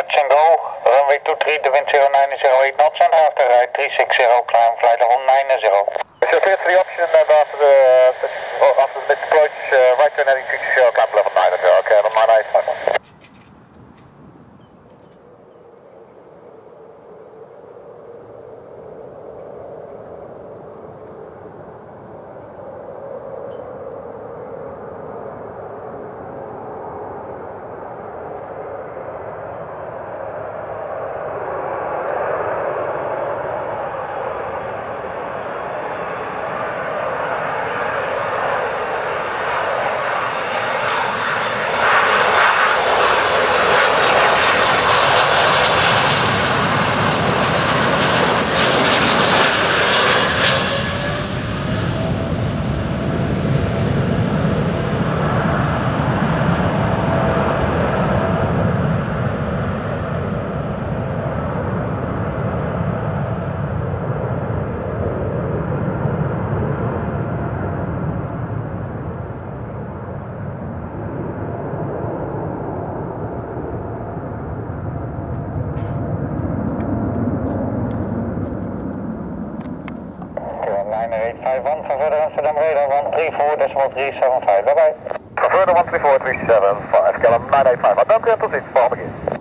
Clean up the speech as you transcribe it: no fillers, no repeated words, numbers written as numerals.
touch and go. Runway 23, the wind 0908 knots and after right 360, climb flight level 90. So clear for the option and after the mid approach, right turn heading 360, climb level 90, okay, level 98. Liner 851 for further Amsterdam radar 134.375, bye bye. For further 134.375, KLM 985, dank u en tot ziens, volgende keer.